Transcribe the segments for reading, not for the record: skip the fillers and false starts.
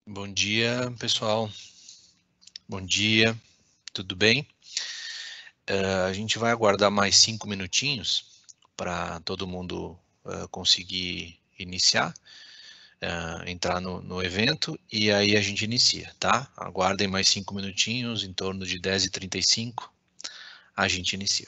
Bom dia, pessoal. Bom dia, tudo bem? A gente vai aguardar mais 5 minutinhos para todo mundo conseguir iniciar, entrar no evento e aí a gente inicia, tá? Aguardem mais 5 minutinhos, em torno de 10h35, a gente inicia.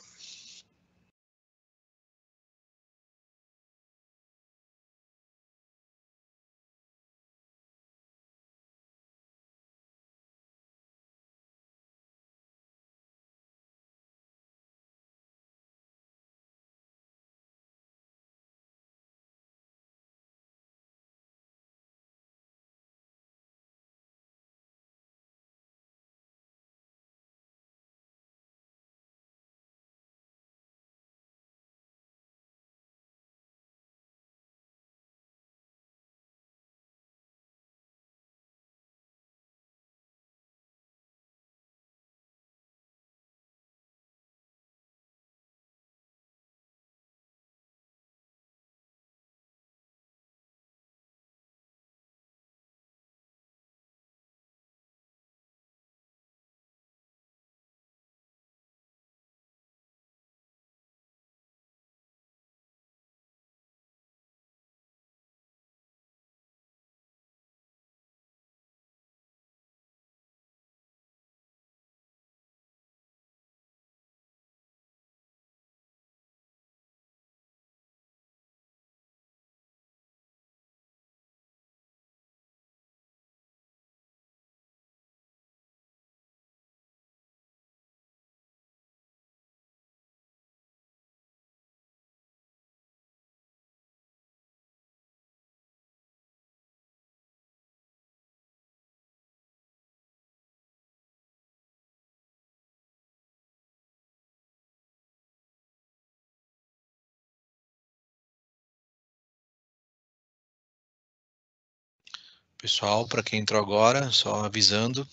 Pessoal, para quem entrou agora, só avisando,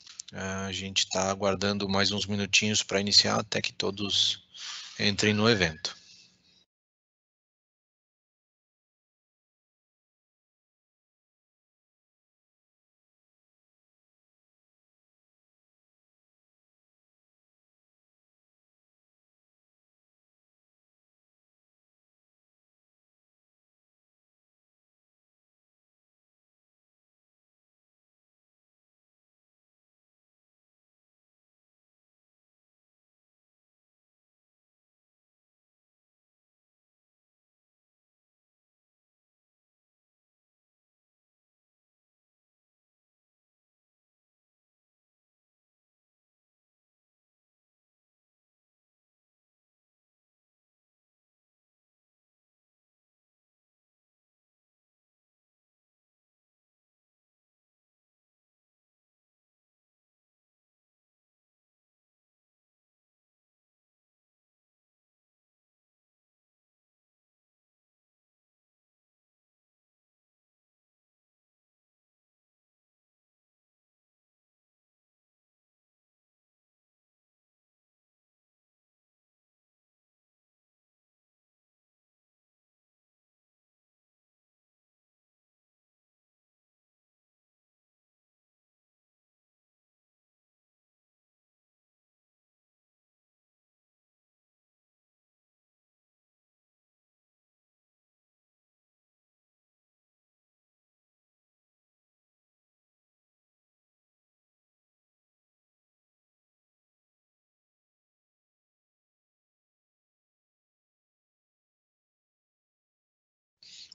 a gente está aguardando mais uns minutinhos para iniciar até que todos entrem no evento.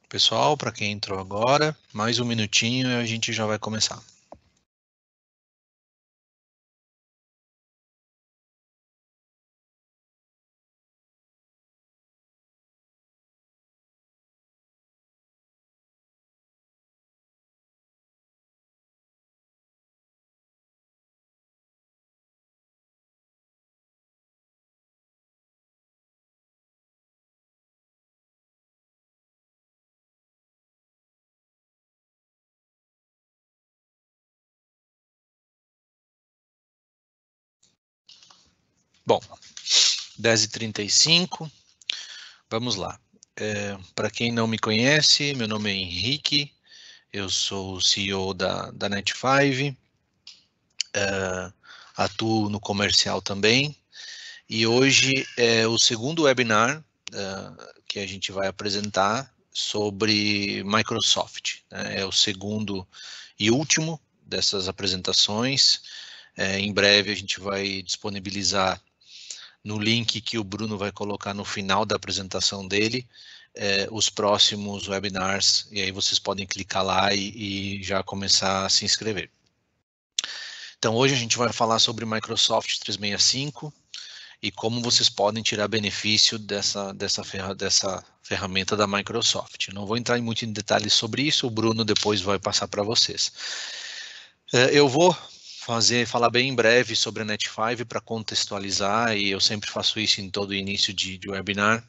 Pessoal, para quem entrou agora, mais um minutinho e a gente já vai começar. Bom, 10h35, vamos lá. Para quem não me conhece, meu nome é Henrique, eu sou o CEO da Net5, atuo no comercial também, e hoje é o segundo webinar que a gente vai apresentar sobre Microsoft, né? É o segundo e último dessas apresentações. Em breve a gente vai disponibilizar no link que o Bruno vai colocar no final da apresentação dele, os próximos webinars, e aí vocês podem clicar lá e já começar a se inscrever. Então hoje a gente vai falar sobre Microsoft 365 e como vocês podem tirar benefício dessa ferramenta da Microsoft. Não vou entrar muito em detalhes sobre isso, o Bruno depois vai passar para vocês. Eu vou falar bem em breve sobre a Net5 para contextualizar, e eu sempre faço isso em todo início de webinar.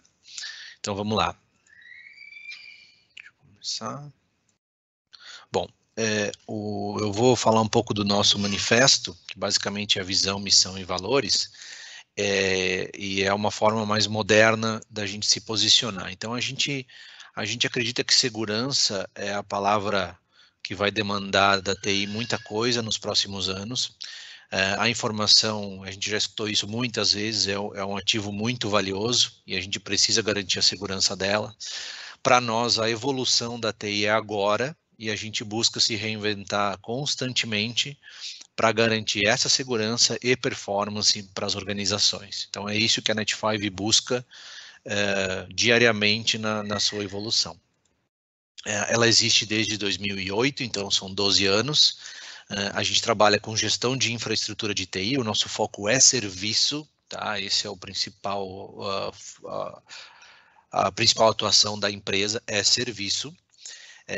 Então vamos lá. Deixa eu começar. Bom, eu vou falar um pouco do nosso manifesto, que basicamente é a visão, missão e valores, e é uma forma mais moderna da gente se posicionar. Então a gente acredita que segurança é a palavra que vai demandar da TI muita coisa nos próximos anos. A informação, a gente já escutou isso muitas vezes, é um ativo muito valioso e a gente precisa garantir a segurança dela. Para nós, a evolução da TI é agora e a gente busca se reinventar constantemente para garantir essa segurança e performance para as organizações. Então, é isso que a Net5 busca diariamente na sua evolução. Ela existe desde 2008, então são 12 anos. A gente trabalha com gestão de infraestrutura de TI, o nosso foco é serviço, tá? Esse é o principal, a principal atuação da empresa é serviço.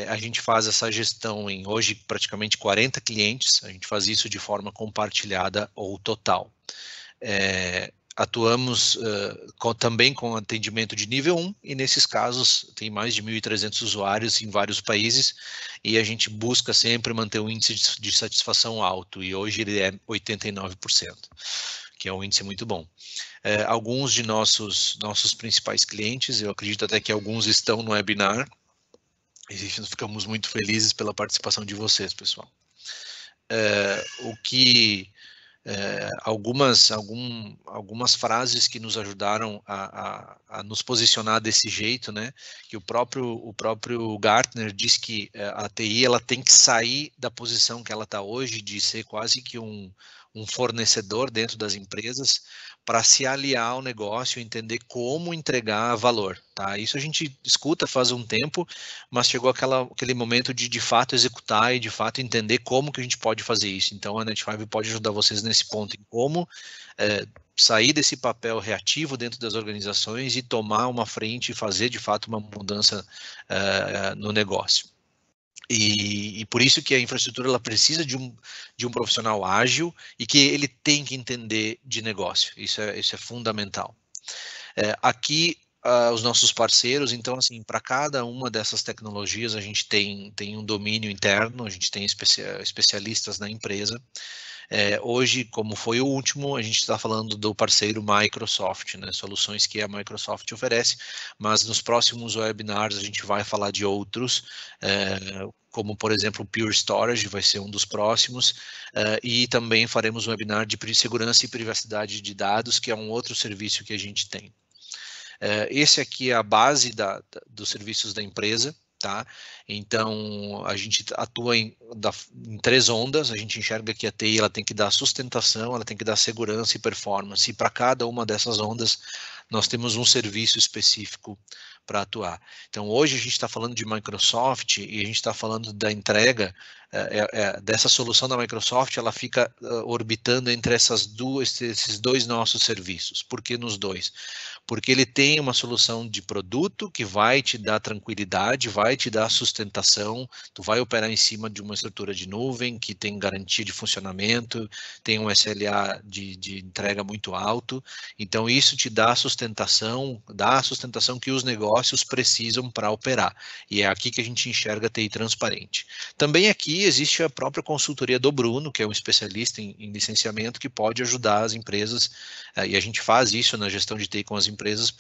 A gente faz essa gestão em hoje praticamente 40 clientes, a gente faz isso de forma compartilhada ou total. Atuamos também com atendimento de nível 1, e nesses casos tem mais de 1.300 usuários em vários países, e a gente busca sempre manter um índice de satisfação alto, e hoje ele é 89%, que é um índice muito bom. Alguns de nossos principais clientes, eu acredito até que alguns estão no webinar, e ficamos muito felizes pela participação de vocês, pessoal. Algumas frases que nos ajudaram a nos posicionar desse jeito, né? Que o próprio Gartner diz que a TI ela tem que sair da posição que ela está hoje, de ser quase que um fornecedor dentro das empresas, para se aliar ao negócio e entender como entregar valor, tá? Isso a gente escuta faz um tempo, mas chegou aquele momento de fato executar e de fato entender como que a gente pode fazer isso. Então a Net5 pode ajudar vocês nesse ponto, em como sair desse papel reativo dentro das organizações e tomar uma frente e fazer de fato uma mudança no negócio. E por isso que a infraestrutura ela precisa de um profissional ágil e que ele tem que entender de negócio. Isso é fundamental. Aqui, os nossos parceiros, então, assim, para cada uma dessas tecnologias, a gente tem um domínio interno, a gente tem especialistas na empresa. Hoje, como foi o último, a gente está falando do parceiro Microsoft, né, soluções que a Microsoft oferece, mas nos próximos webinars a gente vai falar de outros, como, por exemplo, o Pure Storage vai ser um dos próximos, e também faremos um webinar de segurança e privacidade de dados, que é um outro serviço que a gente tem. Esse aqui é a base dos serviços da empresa, tá? Então, a gente atua em 3 ondas, a gente enxerga que a TI ela tem que dar sustentação, ela tem que dar segurança e performance, e para cada uma dessas ondas, nós temos um serviço específico para atuar. Então, hoje a gente está falando de Microsoft e a gente está falando da entrega dessa solução da Microsoft, ela fica orbitando entre esses 2 nossos serviços. Por que nos 2? Porque ele tem uma solução de produto que vai te dar tranquilidade, vai te dar sustentação, tu vai operar em cima de uma estrutura de nuvem que tem garantia de funcionamento, tem um SLA de entrega muito alto, então isso te dá sustentação sustentação, dar a sustentação que os negócios precisam para operar. E é aqui que a gente enxerga a TI transparente. Também aqui existe a própria consultoria do Bruno, que é um especialista em licenciamento, que pode ajudar as empresas, e a gente faz isso na gestão de TI com as empresas,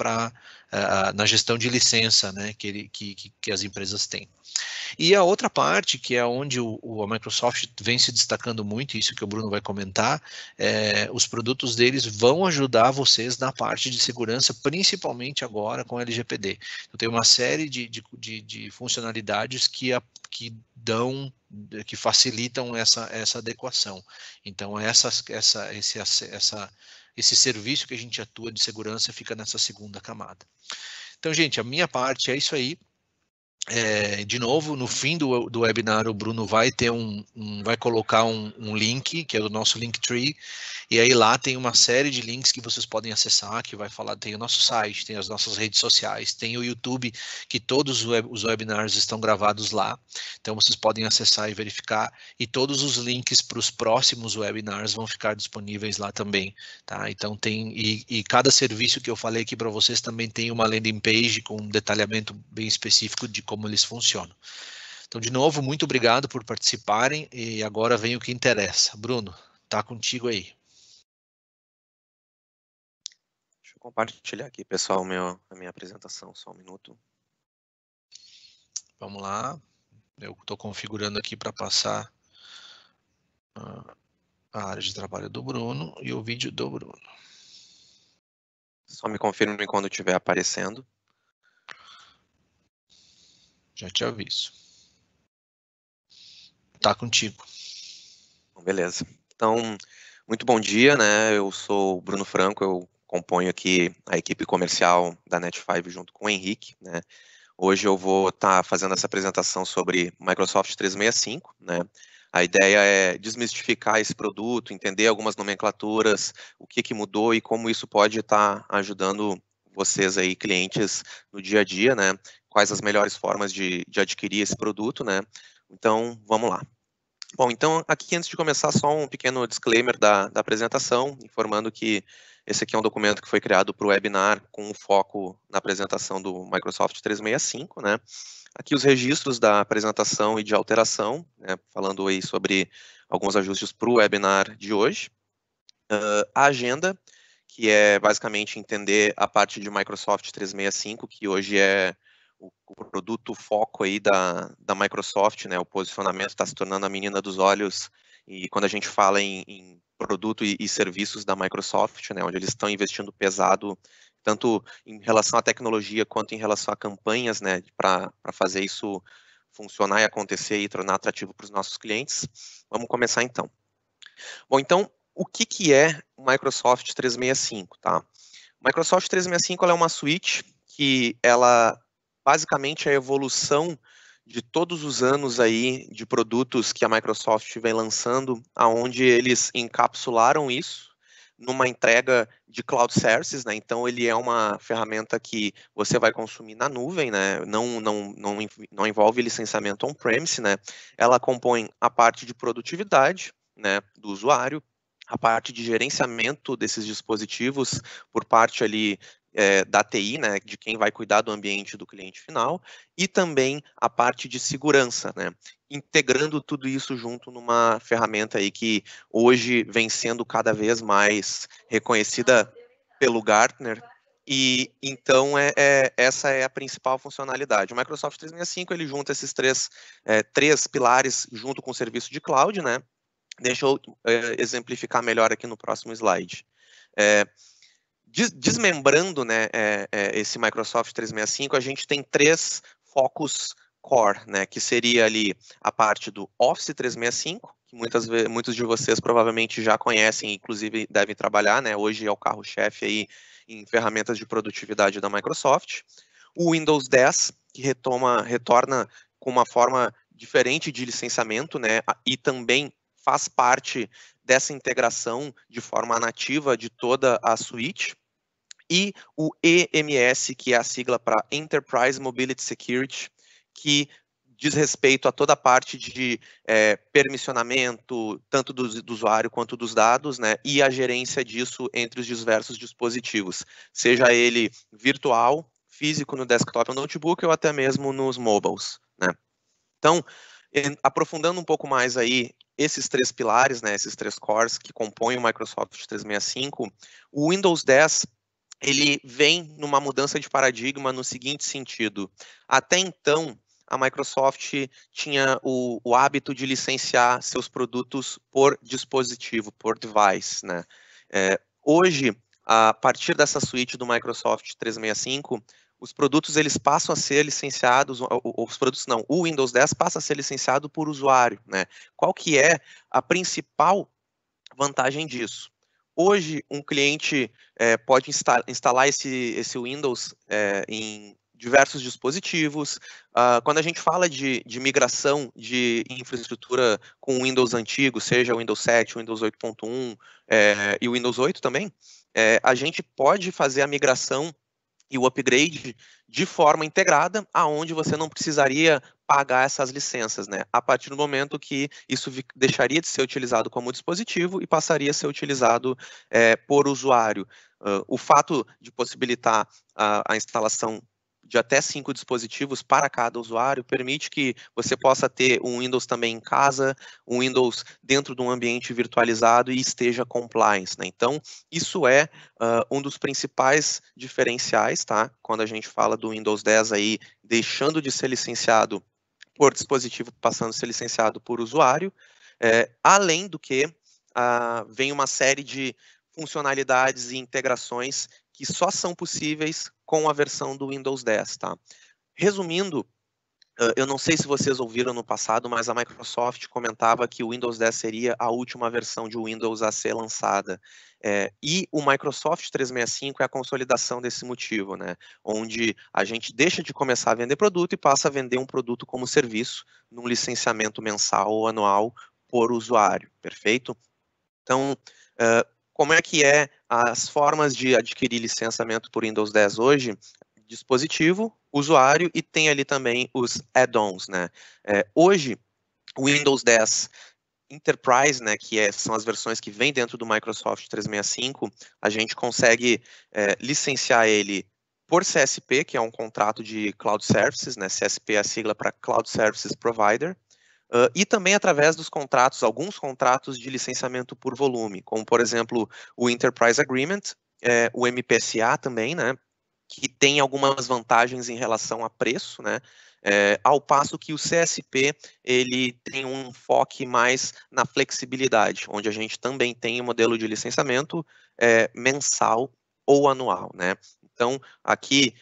na gestão de licença, né, que as empresas têm. E a outra parte, que é onde a Microsoft vem se destacando muito, isso que o Bruno vai comentar, os produtos deles vão ajudar vocês na parte de segurança, principalmente agora com LGPD. Então, tem uma série de funcionalidades que facilitam essa adequação. Então, esse serviço que a gente atua de segurança fica nessa segunda camada. Então, gente, a minha parte é isso aí. De novo, no fim do webinar, o Bruno vai ter vai colocar um link, que é o nosso Linktree, e aí lá tem uma série de links que vocês podem acessar, que vai falar, tem o nosso site, tem as nossas redes sociais, tem o YouTube, que todos os webinars estão gravados lá, então vocês podem acessar e verificar, e todos os links para os próximos webinars vão ficar disponíveis lá também, tá? Então e cada serviço que eu falei aqui para vocês também tem uma landing page com um detalhamento bem específico de como eles funcionam. Então, de novo, muito obrigado por participarem e agora vem o que interessa. Bruno, tá contigo aí. Deixa eu compartilhar aqui, pessoal, a minha apresentação, só um minuto. Vamos lá. Eu estou configurando aqui para passar a área de trabalho do Bruno e o vídeo do Bruno. Só me confirme quando estiver aparecendo. Já te aviso. Tá contigo. Beleza. Então, muito bom dia, né? Eu sou o Bruno Franco, eu componho aqui a equipe comercial da Net5 junto com o Henrique, né? Hoje eu vou estar fazendo essa apresentação sobre Microsoft 365, né? A ideia é desmistificar esse produto, entender algumas nomenclaturas, o que mudou e como isso pode estar ajudando vocês aí, clientes, no dia a dia, né? Quais as melhores formas de adquirir esse produto, né? Então, vamos lá. Bom, então, aqui antes de começar, só um pequeno disclaimer da apresentação, informando que esse aqui é um documento que foi criado para o webinar com o foco na apresentação do Microsoft 365, né? Aqui os registros da apresentação e de alteração, né? Falando aí sobre alguns ajustes para o webinar de hoje. A agenda, que é basicamente entender a parte de Microsoft 365, que hoje é o produto foco aí da Microsoft, né? O posicionamento está se tornando a menina dos olhos, e quando a gente fala em produto e serviços da Microsoft, né? Onde eles estão investindo pesado, tanto em relação à tecnologia quanto em relação a campanhas, né? Para fazer isso funcionar e acontecer e tornar atrativo para os nossos clientes. Vamos começar então. Bom, então, o que é o Microsoft 365, tá? O Microsoft 365 ela é uma suite que ela basicamente é a evolução de todos os anos aí de produtos que a Microsoft vem lançando, aonde eles encapsularam isso numa entrega de cloud services, né? Então ele é uma ferramenta que você vai consumir na nuvem, né? Não envolve licenciamento on-premise, né? Ela compõe a parte de produtividade, né, do usuário, a parte de gerenciamento desses dispositivos por parte ali da TI, né, de quem vai cuidar do ambiente do cliente final, e também a parte de segurança, né, integrando tudo isso junto numa ferramenta aí que hoje vem sendo cada vez mais reconhecida pelo Gartner, e então essa é a principal funcionalidade. O Microsoft 365 ele junta esses três pilares junto com o serviço de cloud, né. Deixa eu exemplificar melhor aqui no próximo slide. Desmembrando, né, esse Microsoft 365, a gente tem 3 focos core, né, que seria ali a parte do Office 365, que muitos de vocês provavelmente já conhecem, inclusive devem trabalhar, né, hoje é o carro-chefe aí em ferramentas de produtividade da Microsoft. O Windows 10, que retorna com uma forma diferente de licenciamento, né, e também faz parte dessa integração de forma nativa de toda a suite. E o EMS, que é a sigla para Enterprise Mobility Security, que diz respeito a toda a parte de permissionamento, tanto do usuário quanto dos dados, né, e a gerência disso entre os diversos dispositivos, seja ele virtual, físico no desktop ou notebook, ou até mesmo nos mobiles, né. Então, aprofundando um pouco mais aí esses 3 pilares, né, esses 3 cores que compõem o Microsoft 365, o Windows 10, ele vem numa mudança de paradigma no seguinte sentido: até então, a Microsoft tinha o hábito de licenciar seus produtos por dispositivo, por device, né? Hoje, a partir dessa suíte do Microsoft 365, os produtos eles passam a ser licenciados, os produtos não, o Windows 10 passa a ser licenciado por usuário, né? Qual que é a principal vantagem disso? Hoje, um cliente pode instalar esse Windows em diversos dispositivos. Quando a gente fala de migração de infraestrutura com o Windows antigo, seja o Windows 7, o Windows 8.1 e o Windows 8 também, a gente pode fazer a migração e o upgrade de forma integrada, aonde você não precisaria pagar essas licenças, né? A partir do momento que isso deixaria de ser utilizado como dispositivo e passaria a ser utilizado por usuário. O fato de possibilitar a instalação de até 5 dispositivos para cada usuário permite que você possa ter um Windows também em casa, um Windows dentro de um ambiente virtualizado e esteja compliance, né? Então, isso é um dos principais diferenciais, tá? Quando a gente fala do Windows 10 aí, deixando de ser licenciado por dispositivo, passando a ser licenciado por usuário, além do que vem uma série de funcionalidades e integrações que só são possíveis com a versão do Windows 10, tá? Resumindo, eu não sei se vocês ouviram no passado, mas a Microsoft comentava que o Windows 10 seria a última versão de Windows a ser lançada. E o Microsoft 365 é a consolidação desse motivo, né? Onde a gente deixa de começar a vender produto e passa a vender um produto como serviço, num licenciamento mensal ou anual por usuário, perfeito? Então, como é que as formas de adquirir licenciamento por Windows 10 hoje? Dispositivo, usuário e tem ali também os add-ons, né? Hoje, o Windows 10 Enterprise, né, que são as versões que vêm dentro do Microsoft 365, a gente consegue licenciar ele por CSP, que é um contrato de Cloud Services, né? CSP é a sigla para Cloud Services Provider, e também através dos contratos, alguns contratos de licenciamento por volume, como, por exemplo, o Enterprise Agreement, o MPSA também, né, que tem algumas vantagens em relação a preço, né, ao passo que o CSP, ele tem um enfoque mais na flexibilidade, onde a gente também tem um modelo de licenciamento mensal ou anual, né. Então, aqui,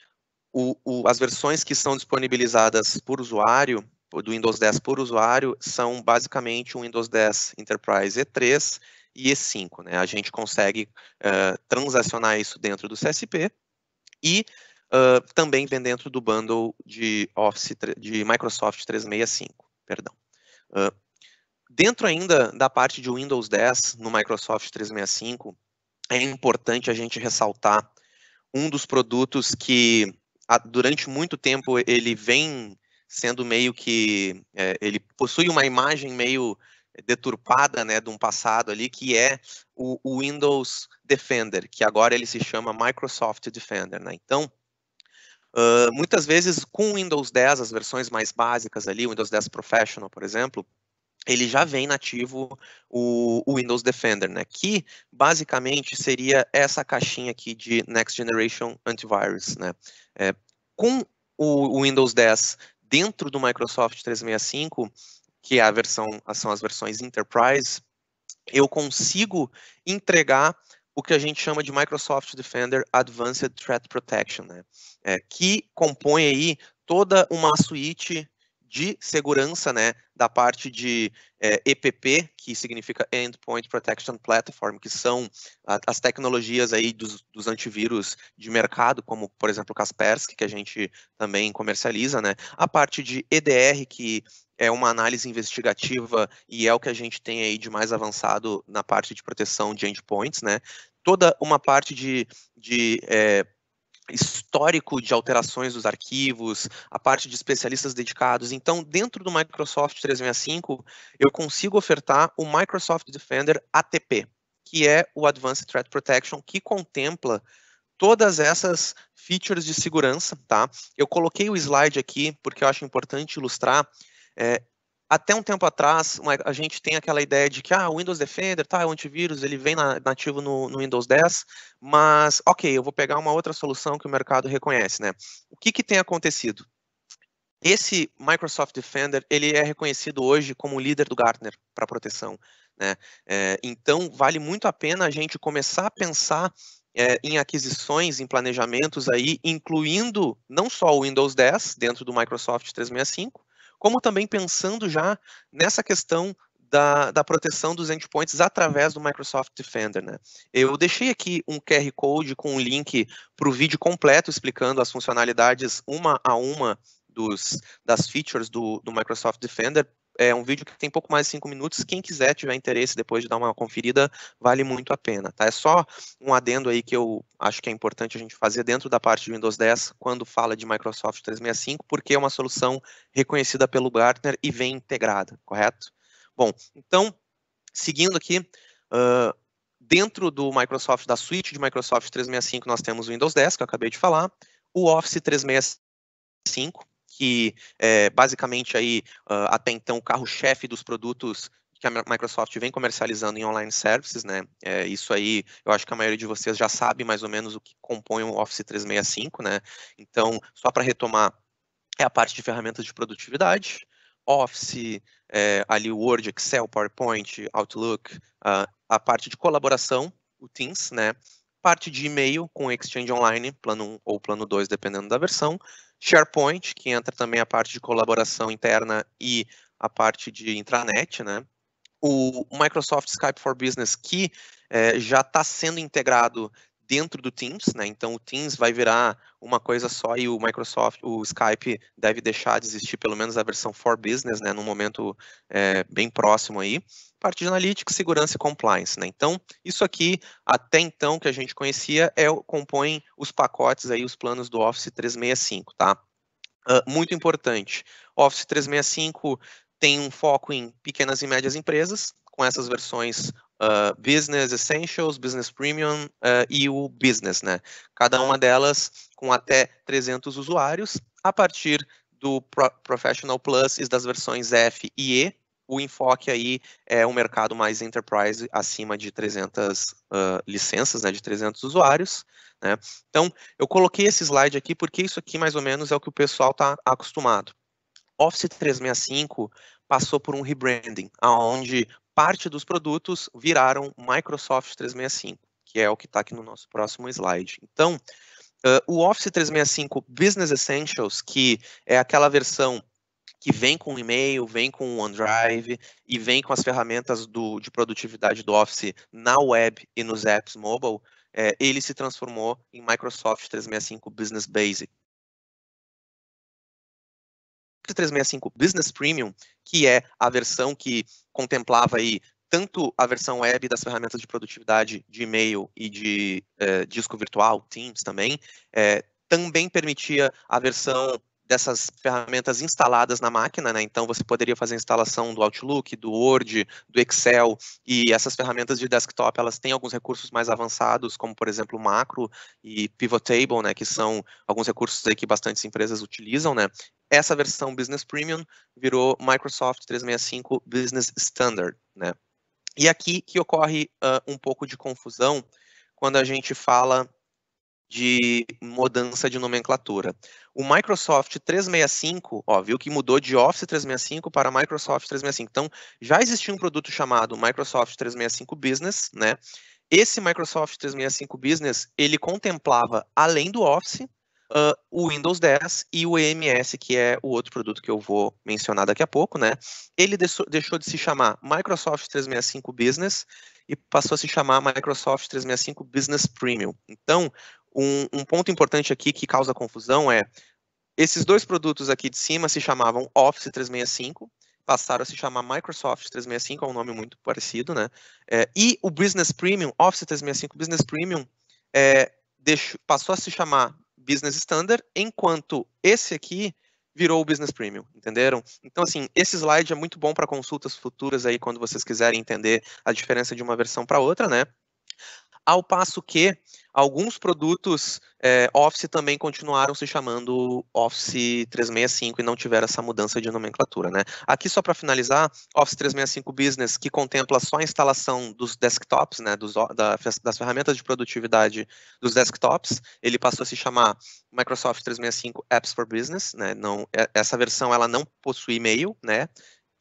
as versões que são disponibilizadas por usuário, do Windows 10 por usuário, são basicamente o Windows 10 Enterprise E3 e E5, né? A gente consegue transacionar isso dentro do CSP e também vem dentro do bundle de Office de Microsoft 365, perdão. Dentro ainda da parte de Windows 10 no Microsoft 365, é importante a gente ressaltar um dos produtos que durante muito tempo ele vem sendo meio que, ele possui uma imagem meio deturpada, né, de um passado ali, que é o Windows Defender, que agora ele se chama Microsoft Defender, né? Então, muitas vezes com o Windows 10, as versões mais básicas ali, o Windows 10 Professional, por exemplo, ele já vem nativo o Windows Defender, né? Que basicamente seria essa caixinha aqui de Next Generation Antivirus, né? Com o Windows 10 dentro do Microsoft 365, que é são as versões Enterprise, eu consigo entregar o que a gente chama de Microsoft Defender Advanced Threat Protection, né? Que compõe aí toda uma suíte de segurança, né, da parte de EPP, que significa Endpoint Protection Platform, que são as tecnologias aí dos antivírus de mercado, como, por exemplo, o Kaspersky, que a gente também comercializa, né, a parte de EDR, que é uma análise investigativa e é o que a gente tem aí de mais avançado na parte de proteção de endpoints, né, toda uma parte de histórico de alterações dos arquivos, a parte de especialistas dedicados. Então, dentro do Microsoft 365, eu consigo ofertar o Microsoft Defender ATP, que é o Advanced Threat Protection, que contempla todas essas features de segurança, tá? Eu coloquei o slide aqui porque eu acho importante ilustrar. Até um tempo atrás, a gente tem aquela ideia de que o Windows Defender, tá, o antivírus, ele vem nativo no Windows 10, mas, ok, eu vou pegar uma outra solução que o mercado reconhece, né? O que tem acontecido? Esse Microsoft Defender, ele é reconhecido hoje como o líder do Gartner para proteção, né? Então, vale muito a pena a gente começar a pensar em aquisições, em planejamentos aí, incluindo não só o Windows 10 dentro do Microsoft 365, como também pensando já nessa questão da proteção dos endpoints através do Microsoft Defender, né? Eu deixei aqui um QR Code com um link para o vídeo completo explicando as funcionalidades uma a uma das features do Microsoft Defender. É um vídeo que tem pouco mais de 5 minutos. Quem quiser, tiver interesse depois de dar uma conferida, vale muito a pena, tá? É só um adendo aí que eu acho que é importante a gente fazer dentro da parte de Windows 10 quando fala de Microsoft 365, porque é uma solução reconhecida pelo Gartner e vem integrada, correto? Bom, então, seguindo aqui, dentro do Microsoft, da suite de Microsoft 365, nós temos o Windows 10, que eu acabei de falar, o Office 365, que é basicamente aí, até então, o carro-chefe dos produtos que a Microsoft vem comercializando em online services, né? Isso aí, eu acho que a maioria de vocês já sabe mais ou menos o que compõe o Office 365, né? Então, só para retomar, é a parte de ferramentas de produtividade, Office, ali o Word, Excel, PowerPoint, Outlook, a parte de colaboração, o Teams, né? Parte de e-mail com Exchange Online, plano 1 ou plano 2, dependendo da versão, SharePoint, que entra também a parte de colaboração interna e a parte de intranet, né? O Microsoft Skype for Business, que já está sendo integrado dentro do Teams, né? Então o Teams vai virar uma coisa só e o Skype deve deixar de existir, pelo menos a versão for Business, né? Num momento bem próximo aí. Parte de Analytics, segurança e compliance, né? Então, isso aqui, até então, que a gente conhecia, compõe os pacotes aí, os planos do Office 365, tá? Muito importante, Office 365 tem um foco em pequenas e médias empresas, com essas versões Business Essentials, Business Premium e o Business, né? Cada uma delas com até 300 usuários. A partir do Professional Plus e das versões F e E, o enfoque aí é um mercado mais enterprise, acima de 300 licenças, né, de 300 usuários, né? Então, eu coloquei esse slide aqui porque isso aqui mais ou menos é o que o pessoal está acostumado. Office 365 passou por um rebranding, onde parte dos produtos viraram Microsoft 365, que é o que está aqui no nosso próximo slide. Então, o Office 365 Business Essentials, que é aquela versão que vem com o e-mail, vem com o OneDrive e vem com as ferramentas de produtividade do Office na web e nos apps mobile, ele se transformou em Microsoft 365 Business Basic. 365 Business Premium, que é a versão que contemplava aí tanto a versão web das ferramentas de produtividade de e-mail e de disco virtual, Teams também, também permitia a versão dessas ferramentas instaladas na máquina, né? Então você poderia fazer a instalação do Outlook, do Word, do Excel, e essas ferramentas de desktop, elas têm alguns recursos mais avançados, como por exemplo o Macro e Pivot Table, né? Que são alguns recursos aí que bastantes empresas utilizam, né? Essa versão Business Premium virou Microsoft 365 Business Standard, né? E aqui que ocorre um pouco de confusão quando a gente fala de mudança de nomenclatura. O Microsoft 365, viu que mudou de Office 365 para Microsoft 365. Então, já existia um produto chamado Microsoft 365 Business, né? Esse Microsoft 365 Business, ele contemplava, além do Office, o Windows 10 e o EMS, que é o outro produto que eu vou mencionar daqui a pouco, né? Ele deixou de se chamar Microsoft 365 Business e passou a se chamar Microsoft 365 Business Premium. Então, um ponto importante aqui que causa confusão é esses dois produtos aqui de cima se chamavam Office 365, passaram a se chamar Microsoft 365, é um nome muito parecido, né? E o Business Premium, Office 365 Business Premium, passou a se chamar Business Standard, enquanto esse aqui virou o Business Premium, entenderam? Então, assim, esse slide é muito bom para consultas futuras aí, quando vocês quiserem entender a diferença de uma versão para outra, né? Ao passo que alguns produtos Office também continuaram se chamando Office 365 e não tiveram essa mudança de nomenclatura, né? Aqui, só para finalizar, Office 365 Business, que contempla só a instalação dos desktops, né, das ferramentas de produtividade dos desktops, ele passou a se chamar Microsoft 365 Apps for Business, né? Não, essa versão ela não possui e-mail, né?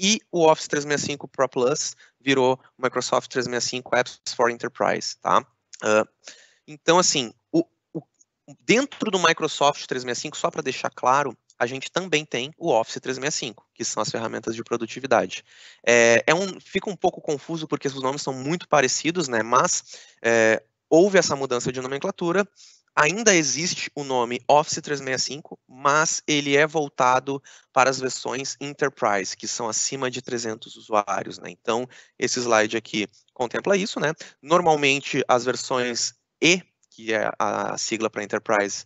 E o Office 365 Pro Plus virou Microsoft 365 Apps for Enterprise, tá? Então, assim, dentro do Microsoft 365, só para deixar claro, a gente também tem o Office 365, que são as ferramentas de produtividade. Fica um pouco confuso porque os nomes são muito parecidos, né? Mas houve essa mudança de nomenclatura. Ainda existe o nome Office 365, mas ele é voltado para as versões Enterprise, que são acima de 300 usuários, né? Então, esse slide aqui contempla isso, né? Normalmente, as versões E, que é a sigla para Enterprise,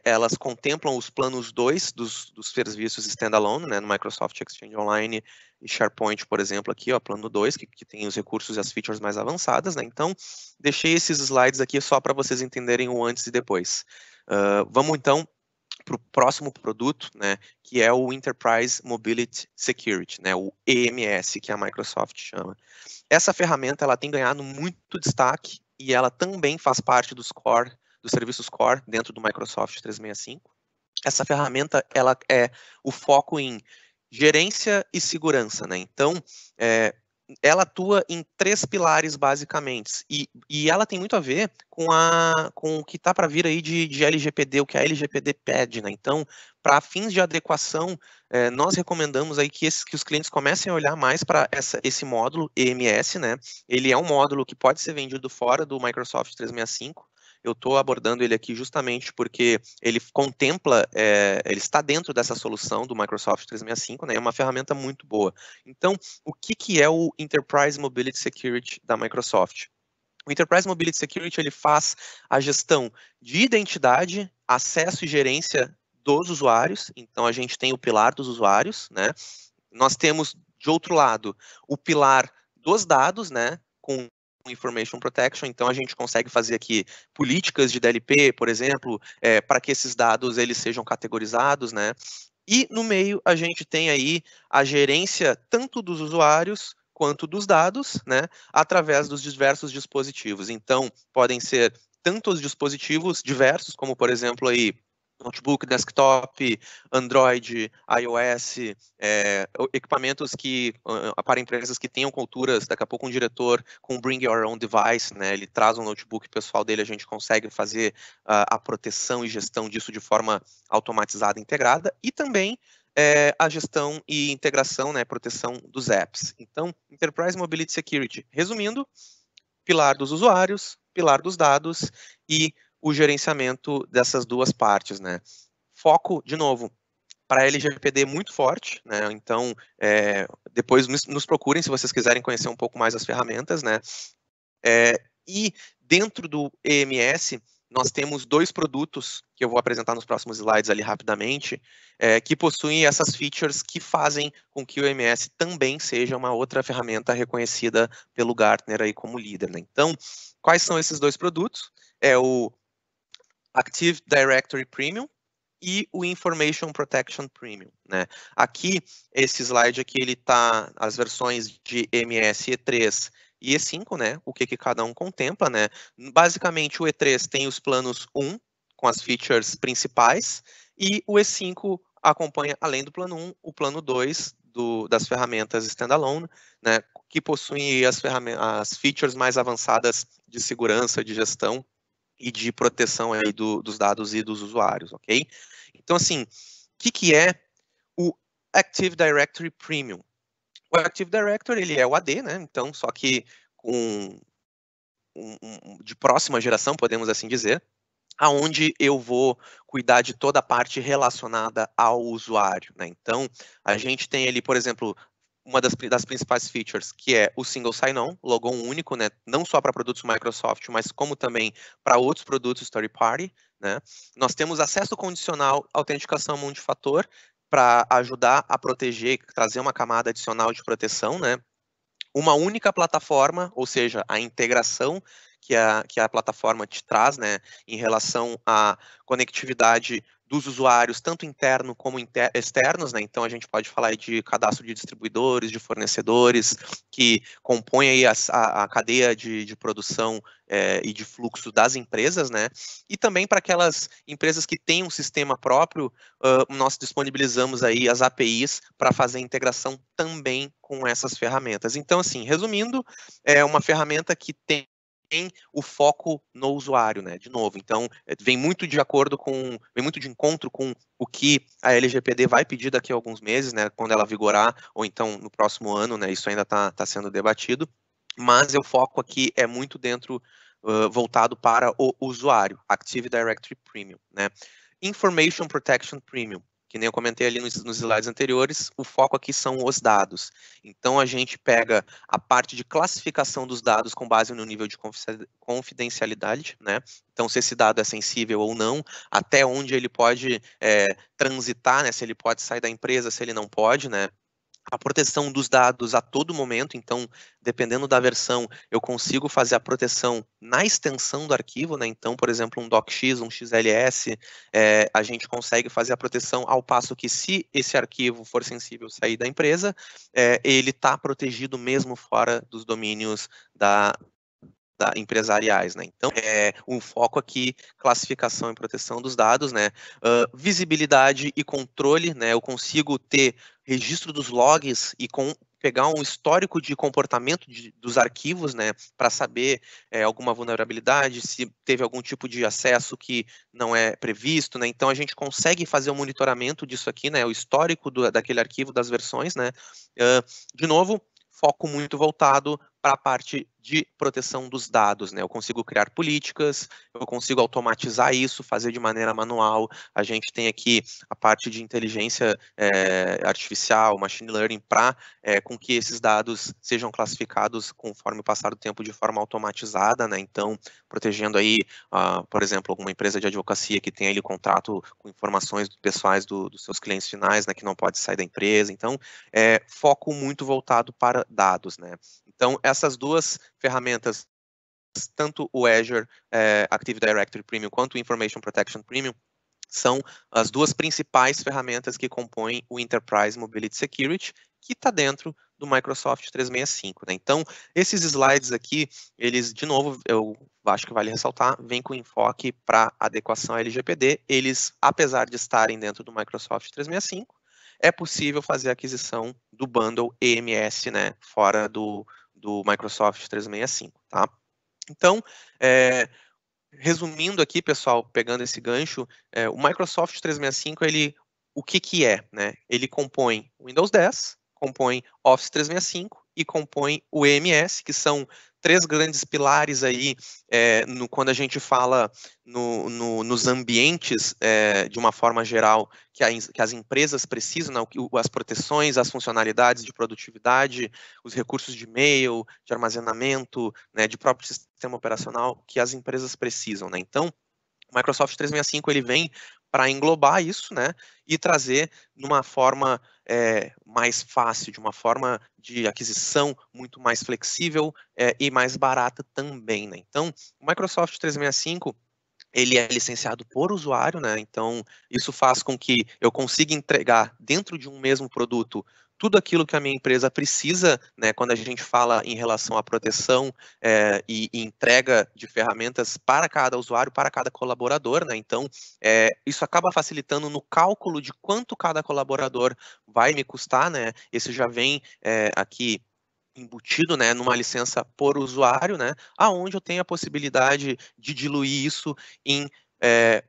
elas contemplam os planos 2 dos serviços standalone, né, no Microsoft Exchange Online e SharePoint, por exemplo, aqui, ó, plano 2, que tem os recursos e as features mais avançadas, né? Então, deixei esses slides aqui só para vocês entenderem o antes e depois. Vamos, então, para o próximo produto, né, que é o Enterprise Mobility Security, né, o EMS, que a Microsoft chama. Essa ferramenta ela tem ganhado muito destaque e ela também faz parte dos serviços core dentro do Microsoft 365. Essa ferramenta ela é o foco em gerência e segurança, né? Então, ela atua em 3 pilares, basicamente, e ela tem muito a ver com o que está para vir aí de LGPD, o que a LGPD pede, né? Então, para fins de adequação, nós recomendamos aí que os clientes comecem a olhar mais para esse módulo EMS, né? Ele é um módulo que pode ser vendido fora do Microsoft 365, eu estou abordando ele aqui justamente porque ele contempla, ele está dentro dessa solução do Microsoft 365, né? É uma ferramenta muito boa. Então, o que é o Enterprise Mobility Security da Microsoft? O Enterprise Mobility Security ele faz a gestão de identidade, acesso e gerência dos usuários. Então, a gente tem o pilar dos usuários, né? Nós temos, de outro lado, o pilar dos dados, né? Com Information Protection, então a gente consegue fazer aqui políticas de DLP, por exemplo, para que esses dados eles sejam categorizados, né? E no meio a gente tem aí a gerência tanto dos usuários quanto dos dados, né? Através dos diversos dispositivos. Então, podem ser tanto os dispositivos diversos, como por exemplo aí notebook, desktop, Android, iOS, equipamentos para empresas que tenham culturas, daqui a pouco um diretor com Bring Your Own Device, né, ele traz um notebook pessoal dele, a gente consegue fazer a proteção e gestão disso de forma automatizada e integrada, e também a gestão e integração, né, proteção dos apps. Então, Enterprise Mobility Security, resumindo, pilar dos usuários, pilar dos dados e o gerenciamento dessas duas partes, né? Foco, de novo, para LGPD muito forte, né? Então, depois nos procurem se vocês quiserem conhecer um pouco mais as ferramentas, né? E dentro do EMS, nós temos 2 produtos que eu vou apresentar nos próximos slides ali rapidamente, que possuem essas features que fazem com que o EMS também seja uma outra ferramenta reconhecida pelo Gartner aí como líder, né? Então, quais são esses 2 produtos? É o Active Directory Premium e o Information Protection Premium, né? Aqui, esse slide aqui, ele tá as versões de EMS E3 e E5, né? O que cada um contempla, né? Basicamente, o E3 tem os planos 1, com as features principais, e o E5 acompanha, além do plano 1, o plano 2 das ferramentas standalone, né? Que possuem as features mais avançadas de segurança, de gestão, e de proteção aí dos dados e dos usuários, ok? Então, assim, o que é o Active Directory Premium? O Active Directory, ele é o AD, né? Então, só que com de próxima geração, podemos assim dizer, aonde eu vou cuidar de toda a parte relacionada ao usuário, né? Então, a gente tem ali, por exemplo, uma das principais features, que é o Single Sign-On, logon único, né? Não só para produtos Microsoft, mas como também para outros produtos Third Party, né? Nós temos acesso condicional, autenticação multifator, para ajudar a proteger, trazer uma camada adicional de proteção, né? Uma única plataforma, ou seja, a integração que a plataforma te traz, né, em relação à conectividade dos usuários, tanto interno como externos, né? Então a gente pode falar aí de cadastro de distribuidores, de fornecedores, que compõem aí a cadeia de produção e de fluxo das empresas, né? E também para aquelas empresas que têm um sistema próprio, nós disponibilizamos aí as APIs para fazer a integração também com essas ferramentas. Então, assim, resumindo, é uma ferramenta que tem o foco no usuário, né? De novo, então vem muito de encontro com o que a LGPD vai pedir daqui a alguns meses, né? Quando ela vigorar, ou então no próximo ano, né? Isso ainda está sendo debatido, mas o foco aqui é muito voltado para o usuário, Active Directory Premium, né? Information Protection Premium, que nem eu comentei ali nos slides anteriores, o foco aqui são os dados. Então, a gente pega a parte de classificação dos dados com base no nível de confidencialidade, né? Então, se esse dado é sensível ou não, até onde ele pode transitar, né? Se ele pode sair da empresa, se ele não pode, né? A proteção dos dados a todo momento, então, dependendo da versão, eu consigo fazer a proteção na extensão do arquivo, né? Então, por exemplo, um docx, um XLS, a gente consegue fazer a proteção ao passo que, se esse arquivo for sensível sair da empresa, ele está protegido mesmo fora dos domínios empresariais, né? Então, o foco aqui, classificação e proteção dos dados, né? Visibilidade e controle, né? Eu consigo ter registro dos logs e pegar um histórico de comportamento dos arquivos, né? Para saber alguma vulnerabilidade, se teve algum tipo de acesso que não é previsto, né? Então, a gente consegue fazer um monitoramento disso aqui, né? O histórico daquele arquivo, das versões, né? De novo, foco muito voltado para a parte de proteção dos dados, né? Eu consigo criar políticas, eu consigo automatizar isso, fazer de maneira manual. A gente tem aqui a parte de inteligência artificial, machine learning, para com que esses dados sejam classificados conforme o passar do tempo de forma automatizada, né? Então, protegendo aí, por exemplo, alguma empresa de advocacia que tem ali contrato com informações pessoais dos seus clientes finais, né? Que não pode sair da empresa. Então, foco muito voltado para dados, né? Então, essas duas ferramentas, tanto o Azure Active Directory Premium quanto o Information Protection Premium, são as duas principais ferramentas que compõem o Enterprise Mobility Security, que está dentro do Microsoft 365, né? Então, esses slides aqui, eles, de novo, eu acho que vale ressaltar, vêm com enfoque para adequação à LGPD. Eles, apesar de estarem dentro do Microsoft 365, é possível fazer a aquisição do bundle EMS, né, fora do Microsoft 365, tá? Então, resumindo aqui, pessoal, pegando esse gancho, o Microsoft 365, o que é, né? Ele compõe o Windows 10, compõe Office 365 e compõe o EMS, que são três grandes pilares aí quando a gente fala nos ambientes de uma forma geral que as empresas precisam, né, as proteções, as funcionalidades de produtividade, os recursos de e-mail, de armazenamento, né, de próprio sistema operacional que as empresas precisam, né? Então, o Microsoft 365 ele vem para englobar isso, né, e trazer numa forma mais fácil, de uma forma de aquisição muito mais flexível e mais barata também, né? Então, o Microsoft 365 ele é licenciado por usuário, né? Então, isso faz com que eu consiga entregar dentro de um mesmo produto tudo aquilo que a minha empresa precisa, né? Quando a gente fala em relação à proteção e entrega de ferramentas para cada usuário, para cada colaborador, né? Então, isso acaba facilitando no cálculo de quanto cada colaborador vai me custar, né? Esse já vem aqui embutido, né, numa licença por usuário, né, aonde eu tenho a possibilidade de diluir isso em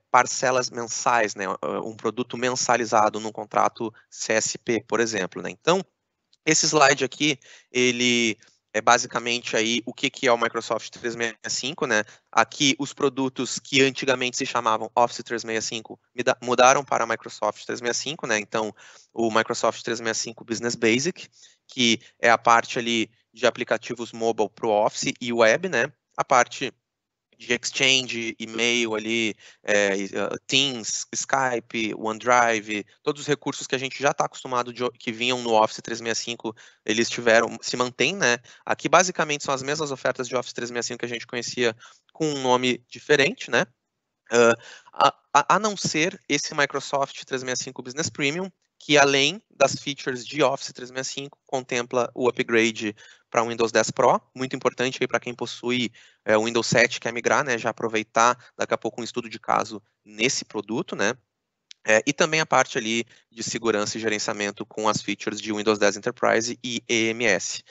parcelas mensais, né, um produto mensalizado num contrato CSP, por exemplo, né. Então, esse slide aqui, ele é basicamente aí o que é o Microsoft 365, né? Aqui os produtos que antigamente se chamavam Office 365 mudaram para Microsoft 365, né? Então, o Microsoft 365 Business Basic, que é a parte ali de aplicativos mobile para o Office e web, né? A parte de Exchange, e-mail ali, Teams, Skype, OneDrive, todos os recursos que a gente já está acostumado, que vinham no Office 365, eles se mantém, né? Aqui basicamente são as mesmas ofertas de Office 365 que a gente conhecia com um nome diferente, né? A não ser esse Microsoft 365 Business Premium, que além das features de Office 365, contempla o upgrade para o Windows 10 Pro, muito importante para quem possui o Windows 7, quer migrar, né, já aproveitar daqui a pouco um estudo de caso nesse produto, né, e também a parte ali de segurança e gerenciamento com as features de Windows 10 Enterprise e EMS.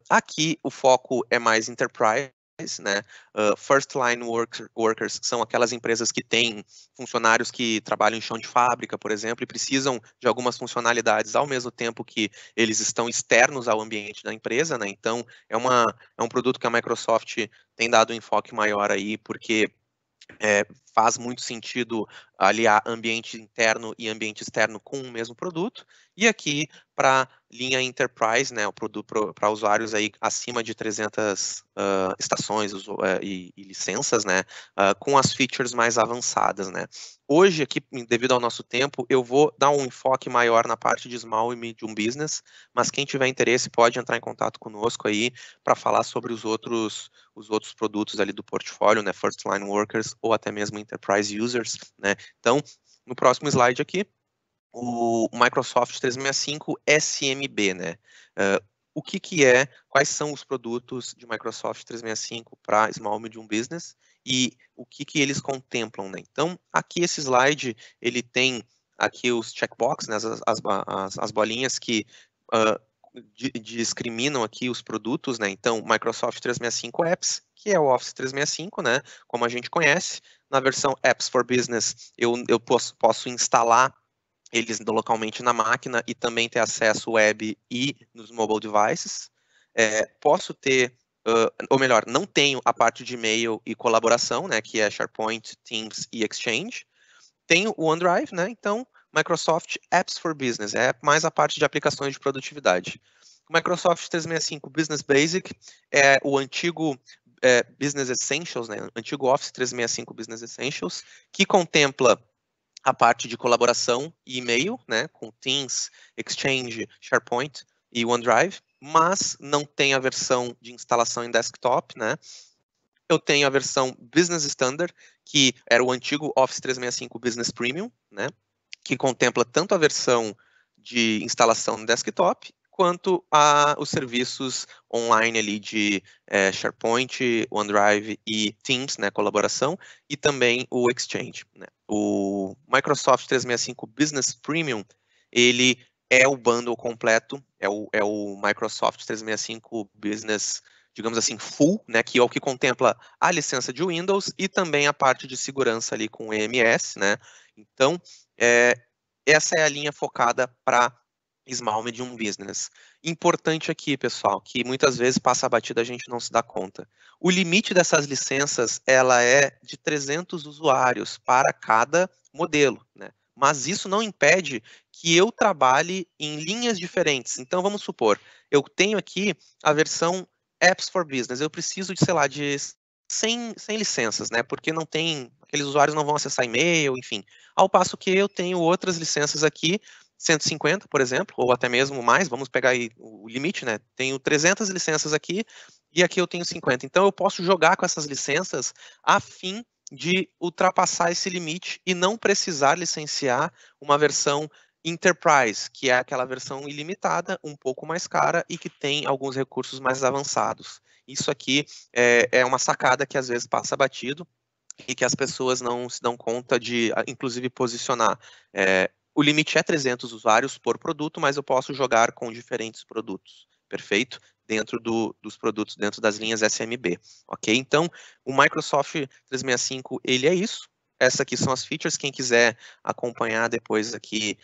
Aqui o foco é mais Enterprise, né? First line workers são aquelas empresas que têm funcionários que trabalham em chão de fábrica, por exemplo, e precisam de algumas funcionalidades ao mesmo tempo que eles estão externos ao ambiente da empresa, né? Então, é um produto que a Microsoft tem dado um enfoque maior aí, porque faz muito sentido aliar ambiente interno e ambiente externo com o mesmo produto. E aqui, para linha Enterprise, né, o produto para usuários aí acima de 300 estações e licenças, né, com as features mais avançadas, né. Hoje, aqui, devido ao nosso tempo, eu vou dar um enfoque maior na parte de Small e Medium Business, mas quem tiver interesse pode entrar em contato conosco aí para falar sobre os outros produtos ali do portfólio, né, First Line Workers ou até mesmo Enterprise Users, né. Então, no próximo slide aqui, o Microsoft 365 SMB, né. O que é, quais são os produtos de Microsoft 365 para Small e Medium Business e o que eles contemplam, né. Então, aqui esse slide, ele tem aqui os checkbox, né, as bolinhas que discriminam aqui os produtos, né? Então, Microsoft 365 Apps, que é o Office 365, né? Como a gente conhece. Na versão Apps for Business, eu posso instalar eles localmente na máquina e também ter acesso web e nos mobile devices. Posso ter, ou melhor, não tenho a parte de e-mail e colaboração, né? Que é SharePoint, Teams e Exchange. Tenho o OneDrive, né? Então, Microsoft Apps for Business, é mais a parte de aplicações de produtividade. O Microsoft 365 Business Basic é o antigo Business Essentials, né? Antigo Office 365 Business Essentials, que contempla a parte de colaboração e e-mail, né? Com Teams, Exchange, SharePoint e OneDrive, mas não tem a versão de instalação em desktop, né? Eu tenho a versão Business Standard, que era o antigo Office 365 Business Premium, né? Que contempla tanto a versão de instalação no desktop, quanto os serviços online ali de SharePoint, OneDrive e Teams, né, colaboração, e também o Exchange, né. O Microsoft 365 Business Premium, ele é o bundle completo, é o Microsoft 365 Business, digamos assim, full, né, que é o que contempla a licença de Windows e também a parte de segurança ali com o EMS, né. Então, essa é a linha focada para Small Medium Business. Importante aqui, pessoal, que muitas vezes passa a batida, a gente não se dá conta. O limite dessas licenças, ela é de 300 usuários para cada modelo, né? Mas isso não impede que eu trabalhe em linhas diferentes. Então, vamos supor, eu tenho aqui a versão Apps for Business, eu preciso de, sei lá, de 100 licenças, né? Porque não tem, aqueles usuários não vão acessar e-mail, enfim. Ao passo que eu tenho outras licenças aqui, 150, por exemplo, ou até mesmo mais, vamos pegar aí o limite, né? Tenho 300 licenças aqui e aqui eu tenho 50. Então eu posso jogar com essas licenças a fim de ultrapassar esse limite e não precisar licenciar uma versão Enterprise, que é aquela versão ilimitada, um pouco mais cara e que tem alguns recursos mais avançados. Isso aqui é uma sacada que às vezes passa batido e que as pessoas não se dão conta de, inclusive, posicionar. O limite é 300 usuários por produto, mas eu posso jogar com diferentes produtos, perfeito? Dentro dos produtos, dentro das linhas SMB, ok? Então, o Microsoft 365, ele é isso. Essas aqui são as features, quem quiser acompanhar depois aqui,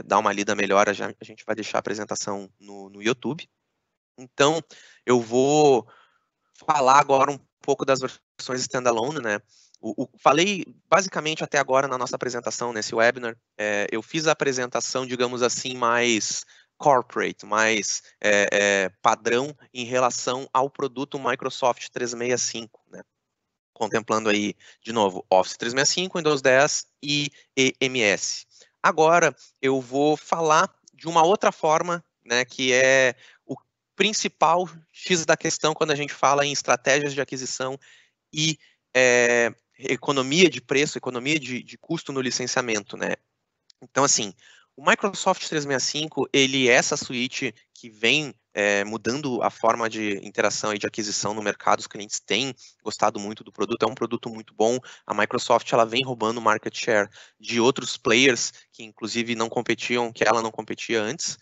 dar uma lida melhor, a gente vai deixar a apresentação no YouTube. Então, eu vou falar agora um pouco das versões standalone, né? Falei basicamente até agora na nossa apresentação, nesse webinar, eu fiz a apresentação, digamos assim, mais corporate, mais padrão em relação ao produto Microsoft 365, né? Contemplando aí, de novo, Office 365, Windows 10 e EMS. Agora, eu vou falar de uma outra forma, né, que é o principal X da questão quando a gente fala em estratégias de aquisição e economia de preço, economia de custo no licenciamento, né? Então, assim, o Microsoft 365, ele é essa suíte que vem mudando a forma de interação e de aquisição no mercado. Os clientes têm gostado muito do produto, é um produto muito bom. A Microsoft, ela vem roubando market share de outros players que, inclusive, não competiam, que ela não competia antes.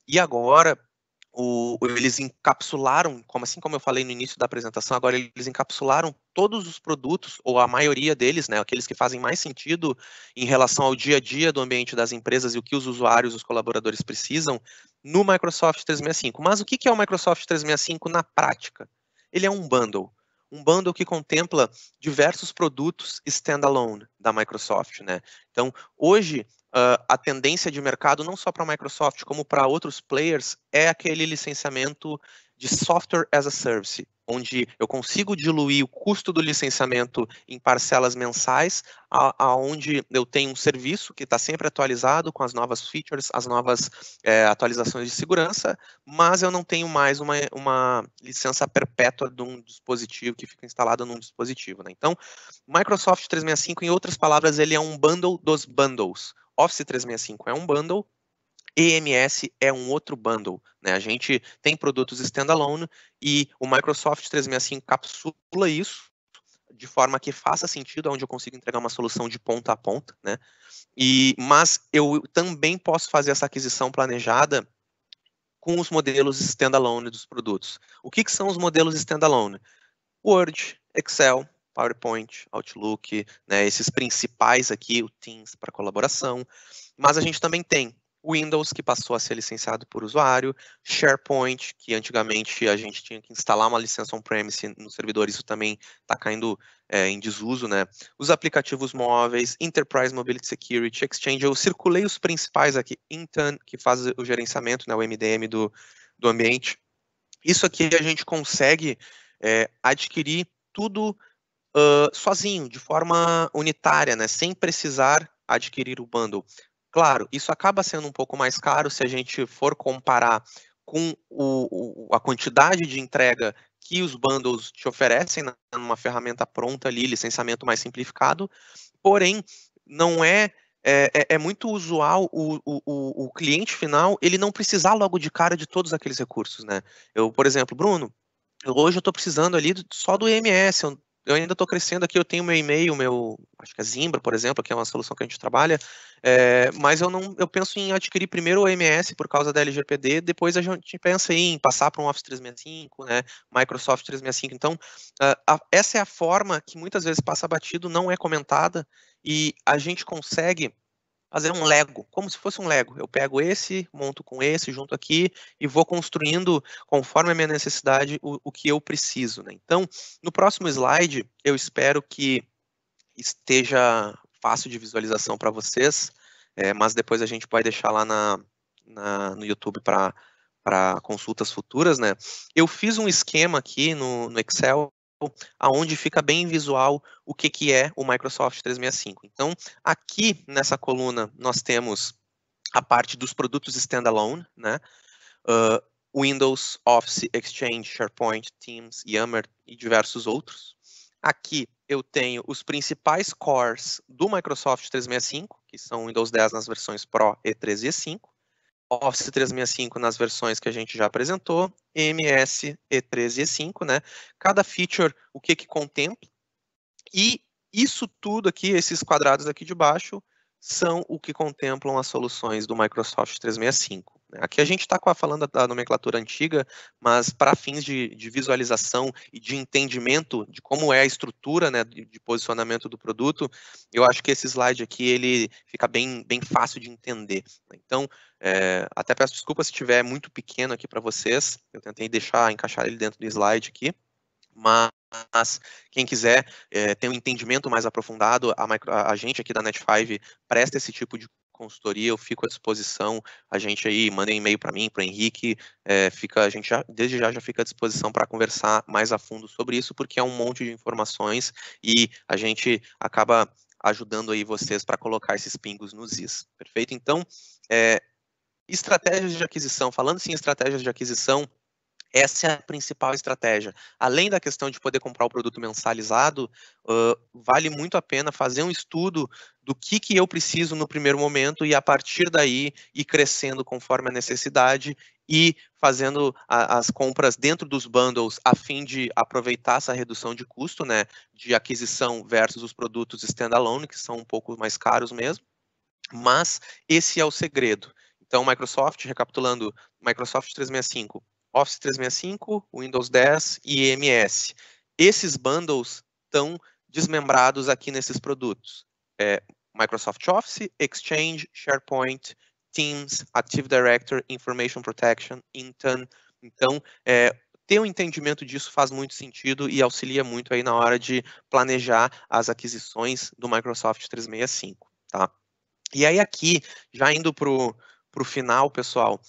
E agora, eles encapsularam, assim como eu falei no início da apresentação, agora eles encapsularam todos os produtos, ou a maioria deles, né, aqueles que fazem mais sentido em relação ao dia a dia do ambiente das empresas e o que os usuários, os colaboradores precisam, no Microsoft 365. Mas o que é o Microsoft 365 na prática? Ele é um bundle que contempla diversos produtos standalone da Microsoft, né? Então, hoje, a tendência de mercado, não só para a Microsoft, como para outros players, é aquele licenciamento de software as a service, onde eu consigo diluir o custo do licenciamento em parcelas mensais, aonde eu tenho um serviço que está sempre atualizado com as novas features, as novas atualizações de segurança, mas eu não tenho mais uma licença perpétua de um dispositivo que fica instalado num dispositivo, né? Então, Microsoft 365, em outras palavras, ele é um bundle dos bundles. Office 365 é um bundle, EMS é um outro bundle, né? A gente tem produtos standalone e o Microsoft 365 capsula isso de forma que faça sentido, onde eu consigo entregar uma solução de ponta a ponta, né? Mas eu também posso fazer essa aquisição planejada com os modelos standalone dos produtos. O que são os modelos standalone? Word, Excel, PowerPoint, Outlook, né, esses principais aqui, o Teams para colaboração, mas a gente também tem Windows, que passou a ser licenciado por usuário, SharePoint, que antigamente a gente tinha que instalar uma licença on-premise no servidor, isso também está caindo em desuso, né? Os aplicativos móveis, Enterprise Mobility Security, Exchange, eu circulei os principais aqui, Intune, que faz o gerenciamento, né, o MDM do ambiente. Isso aqui a gente consegue adquirir tudo sozinho, de forma unitária, né, sem precisar adquirir o bundle. Claro, isso acaba sendo um pouco mais caro se a gente for comparar com a quantidade de entrega que os bundles te oferecem numa ferramenta pronta ali, licenciamento mais simplificado, porém, não é muito usual o cliente final ele não precisar logo de cara de todos aqueles recursos, né? Por exemplo, Bruno, hoje eu estou precisando ali só do EMS, eu ainda estou crescendo aqui, eu tenho meu e-mail, acho que é Zimbra, por exemplo, que é uma solução que a gente trabalha, mas eu penso em adquirir primeiro o EMS por causa da LGPD, depois a gente pensa em passar para um Office 365, né, Microsoft 365, então essa é a forma que muitas vezes passa batido, não é comentada, e a gente consegue fazer um Lego, como se fosse um Lego. Eu pego esse, monto com esse, junto aqui e vou construindo, conforme a minha necessidade, o que eu preciso, né? Então, no próximo slide, eu espero que esteja fácil de visualização para vocês, mas depois a gente pode deixar lá no YouTube para consultas futuras, né? Eu fiz um esquema aqui no Excel, aonde fica bem visual o que é o Microsoft 365. Então, aqui nessa coluna nós temos a parte dos produtos standalone, né? Windows, Office, Exchange, SharePoint, Teams, Yammer e diversos outros. Aqui eu tenho os principais cores do Microsoft 365, que são Windows 10 nas versões Pro, E3 e E5. Office 365 nas versões que a gente já apresentou, MS, E3 e E5, né? Cada feature, o que contempla. E isso tudo aqui, esses quadrados aqui de baixo, são o que contemplam as soluções do Microsoft 365. Aqui a gente está falando da nomenclatura antiga, mas para fins de visualização e de entendimento de como é a estrutura, né, de posicionamento do produto, eu acho que esse slide aqui ele fica bem fácil de entender. Então, até peço desculpa se estiver muito pequeno aqui para vocês, eu tentei encaixar ele dentro do slide aqui, mas quem quiser ter um entendimento mais aprofundado, a gente aqui da Net5 presta esse tipo de consultoria, eu fico à disposição, a gente aí manda um e-mail para mim, para o Henrique, a gente desde já fica à disposição para conversar mais a fundo sobre isso, porque é um monte de informações e a gente acaba ajudando aí vocês para colocar esses pingos nos is, perfeito? Então, estratégias de aquisição, falando em estratégias de aquisição, essa é a principal estratégia. Além da questão de poder comprar o produto mensalizado, vale muito a pena fazer um estudo do que eu preciso no primeiro momento e, a partir daí, ir crescendo conforme a necessidade e fazendo as compras dentro dos bundles a fim de aproveitar essa redução de custo, né, de aquisição versus os produtos standalone, que são um pouco mais caros mesmo. Mas esse é o segredo. Então, Microsoft, recapitulando, Microsoft 365, Office 365, Windows 10 e EMS. Esses bundles estão desmembrados aqui nesses produtos. Microsoft Office, Exchange, SharePoint, Teams, Active Directory, Information Protection, Intune. Então, ter um entendimento disso faz muito sentido e auxilia muito aí na hora de planejar as aquisições do Microsoft 365, tá? E aí aqui, já indo para o final, pessoal,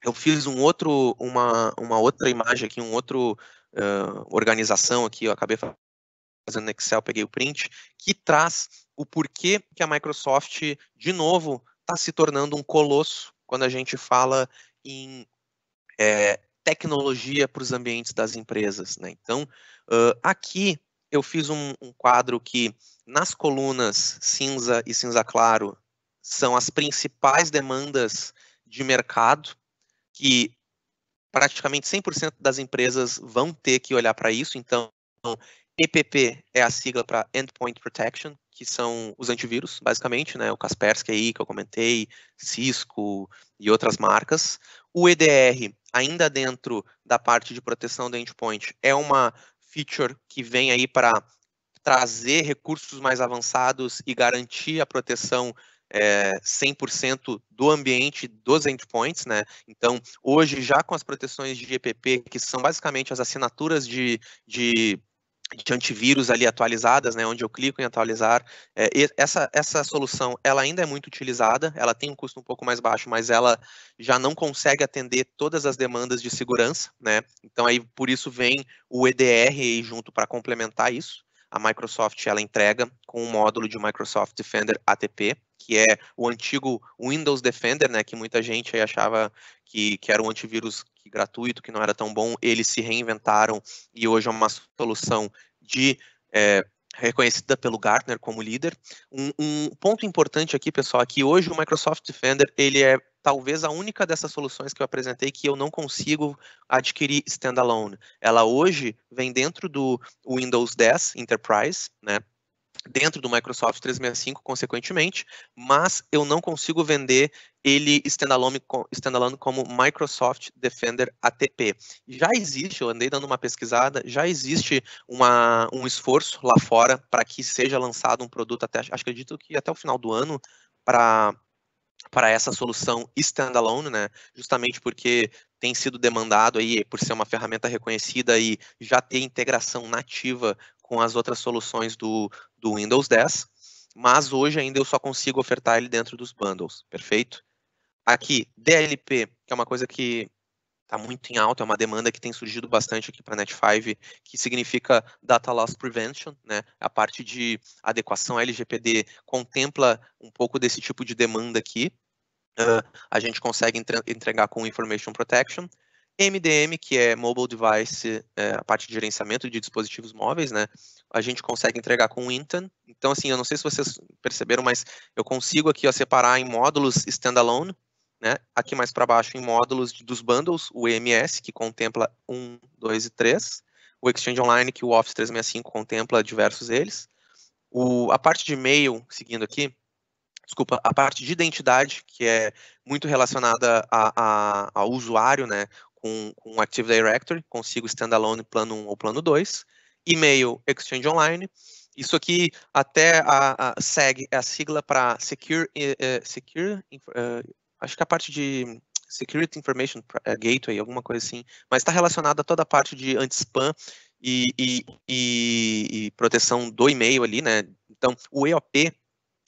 eu fiz uma outra imagem aqui, organização aqui, eu acabei fazendo no Excel, peguei o print, que traz o porquê que a Microsoft, de novo, está se tornando um colosso quando a gente fala em tecnologia para os ambientes das empresas, né? Então, aqui eu fiz um quadro que, nas colunas cinza e cinza claro, são as principais demandas de mercado, que praticamente 100% das empresas vão ter que olhar para isso. Então, EPP é a sigla para Endpoint Protection, que são os antivírus, basicamente, né? O Kaspersky aí, que eu comentei, Cisco e outras marcas. O EDR, ainda dentro da parte de proteção do endpoint, é uma feature que vem aí para trazer recursos mais avançados e garantir a proteção 100% do ambiente dos endpoints, né? Então, hoje, já com as proteções de EPP, que são basicamente as assinaturas de antivírus ali atualizadas, né, onde eu clico em atualizar, essa solução, ela ainda é muito utilizada, ela tem um custo um pouco mais baixo, mas ela já não consegue atender todas as demandas de segurança, né? Então, aí, por isso vem o EDR aí junto para complementar isso. A Microsoft, ela entrega com um módulo de Microsoft Defender ATP, que é o antigo Windows Defender, né, que muita gente aí achava que era um antivírus gratuito, que não era tão bom. Eles se reinventaram e hoje é uma solução reconhecida pelo Gartner como líder. Um ponto importante aqui, pessoal, é que hoje o Microsoft Defender, ele é talvez a única dessas soluções que eu apresentei que eu não consigo adquirir standalone. Ela hoje vem dentro do Windows 10 Enterprise, né? Dentro do Microsoft 365, consequentemente, mas eu não consigo vender ele standalone como Microsoft Defender ATP. Já existe, eu andei dando uma pesquisada, já existe um esforço lá fora para que seja lançado um produto, acredito que até o final do ano, para essa solução standalone, né? Justamente porque tem sido demandado aí, por ser uma ferramenta reconhecida e já ter integração nativa com as outras soluções do Windows 10, mas hoje ainda eu só consigo ofertar ele dentro dos bundles, perfeito? Aqui, DLP, que é uma coisa que está muito em alta, é uma demanda que tem surgido bastante aqui para a Net5, que significa Data Loss Prevention, né? A parte de adequação LGPD contempla um pouco desse tipo de demanda aqui. A gente consegue entregar com Information Protection. MDM, que é Mobile Device, a parte de gerenciamento de dispositivos móveis, né? A gente consegue entregar com Intune. Então, assim, eu não sei se vocês perceberam, mas eu consigo aqui separar em módulos standalone, né? Aqui mais para baixo em módulos dos bundles, o EMS, que contempla 1, 2 e 3. O Exchange Online, que o Office 365 contempla diversos deles. A parte de e-mail, seguindo aqui, desculpa, a parte de identidade, que é muito relacionada ao usuário, né, com o Active Directory, consigo standalone plano 1 ou plano 2, e-mail Exchange Online. Isso aqui até segue a sigla para acho que a parte de Security Information Gateway, alguma coisa assim, mas está relacionada a toda a parte de anti-spam e proteção do e-mail ali, né? Então, o EOP,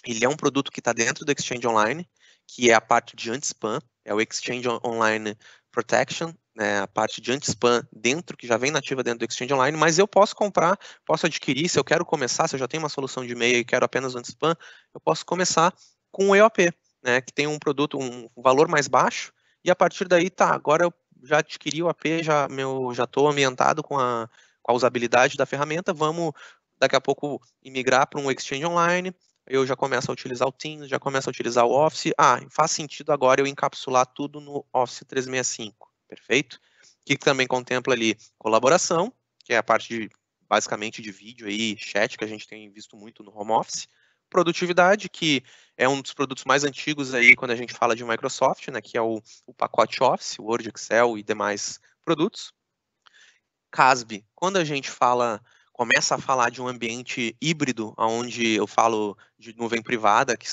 ele é um produto que está dentro do Exchange Online, que é a parte de anti-spam, é o Exchange Online Protection, né, a parte de anti-spam dentro, que já vem nativa dentro do Exchange Online, mas eu posso comprar, posso adquirir, se eu quero começar, se eu já tenho uma solução de e-mail e quero apenas anti-spam, eu posso começar com o EOP, né, que tem um produto, um valor mais baixo, e a partir daí, tá, agora eu já adquiri o AP, já estou ambientado com a usabilidade da ferramenta, vamos daqui a pouco migrar para um Exchange Online, eu já começo a utilizar o Teams, já começo a utilizar o Office. Faz sentido agora eu encapsular tudo no Office 365, perfeito? Que também contempla ali colaboração, que é a parte basicamente de vídeo aí, chat, que a gente tem visto muito no home office. Produtividade, que é um dos produtos mais antigos aí quando a gente fala de Microsoft, né, que é o pacote Office, Word, Excel e demais produtos. CASB, quando a gente começa a falar de um ambiente híbrido, onde eu falo de nuvem privada, que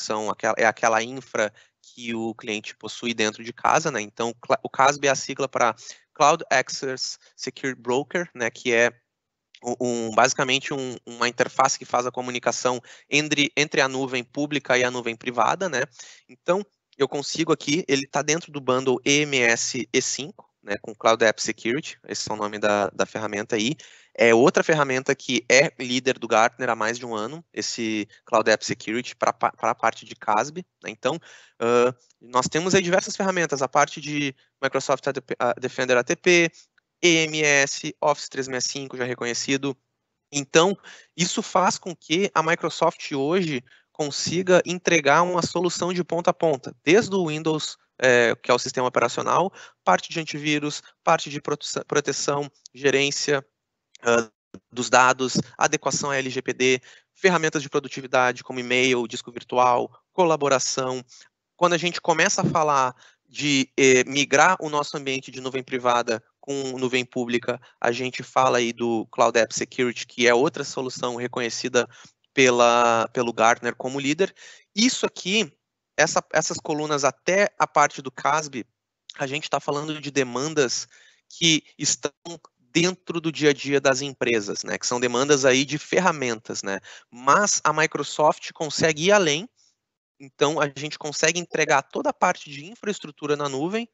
é aquela infra que o cliente possui dentro de casa, né? Então, o CASB é a sigla para Cloud Access Secure Broker, né? Que é basicamente uma interface que faz a comunicação entre a nuvem pública e a nuvem privada, né? Então, eu consigo aqui, ele está dentro do bundle EMS E5, né, com Cloud App Security, esse é o nome da ferramenta aí. É outra ferramenta que é líder do Gartner há mais de um ano, esse Cloud App Security para a parte de CASB. Né? Então, nós temos aí diversas ferramentas, a parte de Microsoft Defender ATP, EMS, Office 365 já reconhecido. Então, isso faz com que a Microsoft hoje consiga entregar uma solução de ponta a ponta, desde o Windows, que é o sistema operacional, parte de antivírus, parte de proteção, gerência dos dados, adequação a LGPD, ferramentas de produtividade como e-mail, disco virtual, colaboração. Quando a gente começa a falar de migrar o nosso ambiente de nuvem privada com nuvem pública, a gente fala aí do Cloud App Security, que é outra solução reconhecida pelo Gartner como líder. Isso aqui, essas colunas até a parte do CASB, a gente está falando de demandas que estão dentro do dia a dia das empresas, né? Que são demandas aí de ferramentas, né? Mas a Microsoft consegue ir além. Então, a gente consegue entregar toda a parte de infraestrutura na nuvem,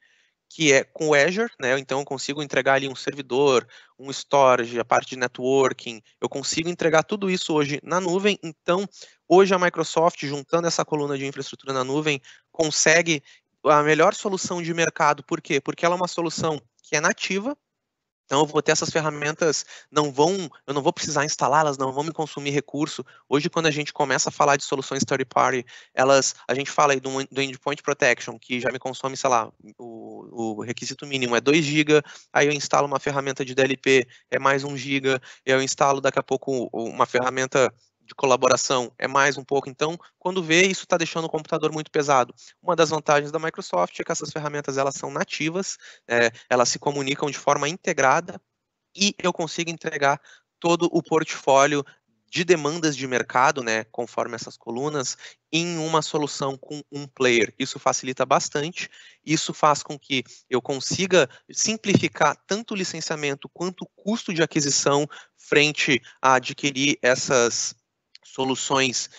que é com o Azure, né? Então, eu consigo entregar ali um servidor, um storage, a parte de networking. Eu consigo entregar tudo isso hoje na nuvem. Então, hoje a Microsoft, juntando essa coluna de infraestrutura na nuvem, consegue a melhor solução de mercado. Por quê? Porque ela é uma solução que é nativa. Então, eu vou ter essas ferramentas, eu não vou precisar instalá-las, não vão me consumir recurso. Hoje, quando a gente começa a falar de soluções third party, a gente fala aí do Endpoint Protection, que já me consome, sei lá, o requisito mínimo é 2 GB, aí eu instalo uma ferramenta de DLP, é mais 1 GB, eu instalo daqui a pouco uma ferramenta de colaboração, é mais um pouco. Então, quando vê, isso está deixando o computador muito pesado. Uma das vantagens da Microsoft é que essas ferramentas elas são nativas, elas se comunicam de forma integrada e eu consigo entregar todo o portfólio de demandas de mercado, né, conforme essas colunas, em uma solução com um player. Isso facilita bastante, isso faz com que eu consiga simplificar tanto o licenciamento quanto o custo de aquisição frente a adquirir essas soluções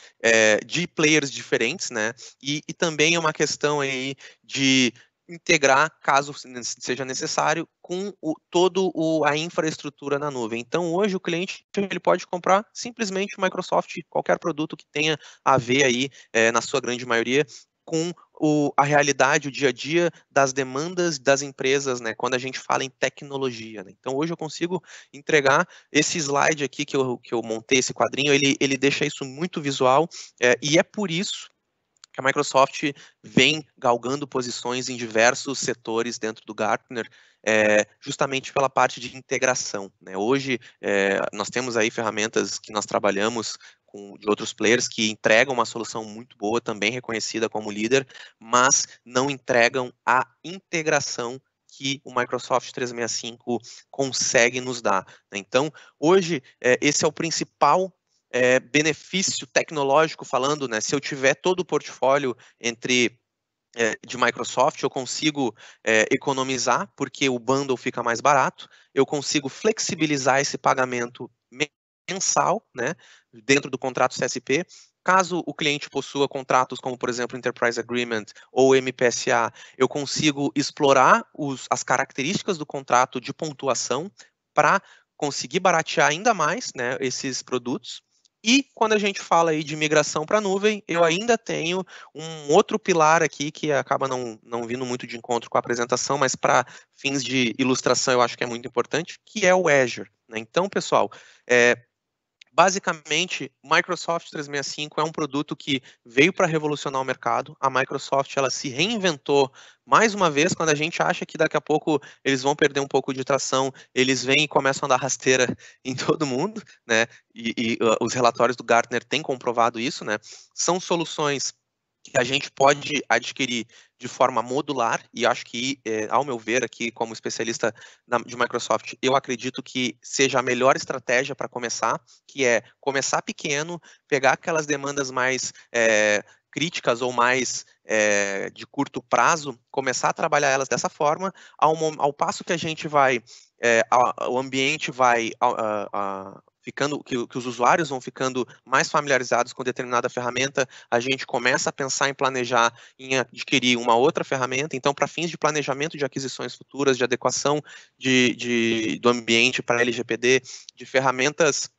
de players diferentes, né? E também é uma questão aí de integrar, caso seja necessário, com a infraestrutura na nuvem. Então, hoje o cliente ele pode comprar simplesmente o Microsoft, qualquer produto que tenha a ver aí, na sua grande maioria, com a realidade, o dia a dia das demandas das empresas, né, quando a gente fala em tecnologia. Né? Então, hoje eu consigo entregar esse slide aqui que eu montei, esse quadrinho, ele deixa isso muito visual, e é por isso que a Microsoft vem galgando posições em diversos setores dentro do Gartner, justamente pela parte de integração. Né? Hoje, nós temos aí ferramentas que nós trabalhamos de outros players que entregam uma solução muito boa, também reconhecida como líder, mas não entregam a integração que o Microsoft 365 consegue nos dar. Então, hoje, esse é o principal benefício tecnológico falando, né? Se eu tiver todo o portfólio de Microsoft, eu consigo economizar, porque o bundle fica mais barato, eu consigo flexibilizar esse pagamento mensal, né, dentro do contrato CSP. Caso o cliente possua contratos como, por exemplo, Enterprise Agreement ou MPSA, eu consigo explorar as características do contrato de pontuação para conseguir baratear ainda mais, né, esses produtos. E quando a gente fala aí de migração para a nuvem, eu ainda tenho um outro pilar aqui que acaba não vindo muito de encontro com a apresentação, mas para fins de ilustração eu acho que é muito importante, que é o Azure, né? Então, pessoal, basicamente, Microsoft 365 é um produto que veio para revolucionar o mercado. A Microsoft ela se reinventou mais uma vez. Quando a gente acha que daqui a pouco eles vão perder um pouco de tração, eles vêm e começam a dar rasteira em todo mundo, né? E os relatórios do Gartner têm comprovado isso, né? São soluções que a gente pode adquirir de forma modular, e acho que, ao meu ver, aqui como especialista de Microsoft, eu acredito que seja a melhor estratégia para começar, que é começar pequeno, pegar aquelas demandas mais críticas ou mais de curto prazo, começar a trabalhar elas dessa forma, ao passo que a gente vai, o ambiente vai ficando, que os usuários vão ficando mais familiarizados com determinada ferramenta, a gente começa a pensar em planejar, em adquirir uma outra ferramenta. Então, para fins de planejamento de aquisições futuras, de adequação do ambiente para LGPD, de ferramentas,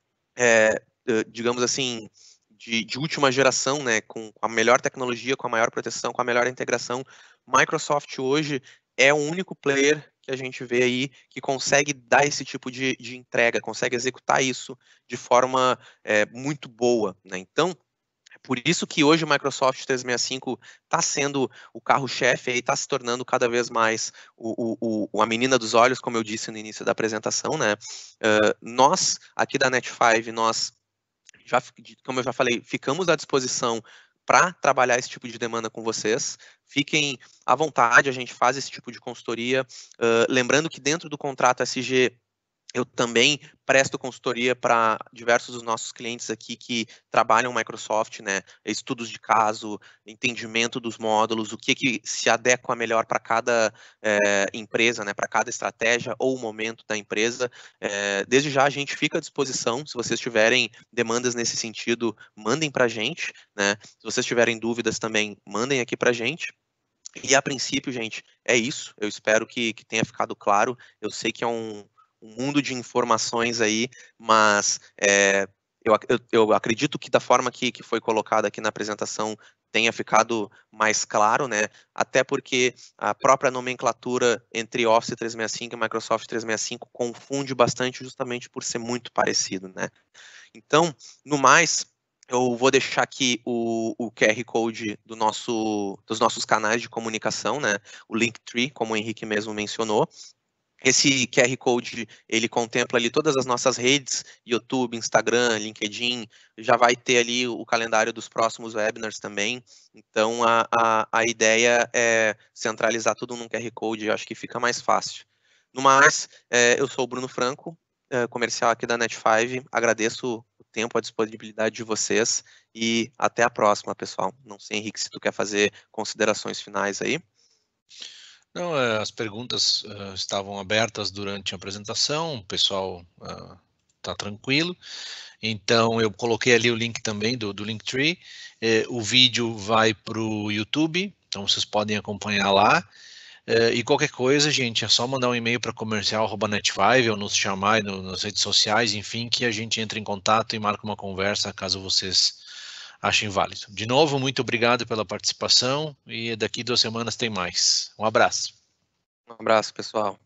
digamos assim, de última geração, né, com a melhor tecnologia, com a maior proteção, com a melhor integração, Microsoft hoje é o único player que a gente vê aí que consegue dar esse tipo de entrega, consegue executar isso de forma muito boa, né? Então, é por isso que hoje o Microsoft 365 está sendo o carro-chefe e está se tornando cada vez mais a menina dos olhos, como eu disse no início da apresentação, né? Nós, aqui da Net5, como eu já falei, ficamos à disposição para trabalhar esse tipo de demanda com vocês. Fiquem à vontade, a gente faz esse tipo de consultoria. Lembrando que dentro do contrato SG, eu também presto consultoria para diversos dos nossos clientes aqui que trabalham Microsoft, né? Estudos de caso, entendimento dos módulos, o que se adequa melhor para cada empresa, né? Para cada estratégia ou momento da empresa. Desde já a gente fica à disposição. Se vocês tiverem demandas nesse sentido, mandem para a gente, né? Se vocês tiverem dúvidas também, mandem aqui para a gente. E a princípio, gente, é isso. Eu espero que tenha ficado claro. Eu sei que é um mundo de informações aí, mas eu acredito que da forma que foi colocada aqui na apresentação tenha ficado mais claro, né? Até porque a própria nomenclatura entre Office 365 e Microsoft 365 confunde bastante justamente por ser muito parecido, né? Então, no mais, eu vou deixar aqui o QR Code dos nossos canais de comunicação, né? O Linktree, como o Henrique mesmo mencionou. Esse QR Code, ele contempla ali todas as nossas redes, YouTube, Instagram, LinkedIn, já vai ter ali o calendário dos próximos webinars também. Então, a ideia é centralizar tudo num QR Code, eu acho que fica mais fácil. No mais, eu sou o Bruno Franco, comercial aqui da Net5, agradeço o tempo, a disponibilidade de vocês e até a próxima, pessoal. Não sei, Henrique, se tu quer fazer considerações finais aí. Não, as perguntas estavam abertas durante a apresentação, o pessoal está tranquilo. Então, eu coloquei ali o link também do Linktree. O vídeo vai para o YouTube, então vocês podem acompanhar lá. E qualquer coisa, gente, é só mandar um e-mail para comercial@net5 ou nos chamar nas redes sociais, enfim, que a gente entra em contato e marca uma conversa caso vocês achem válido. De novo, muito obrigado pela participação e daqui 2 semanas tem mais. Um abraço. Um abraço, pessoal.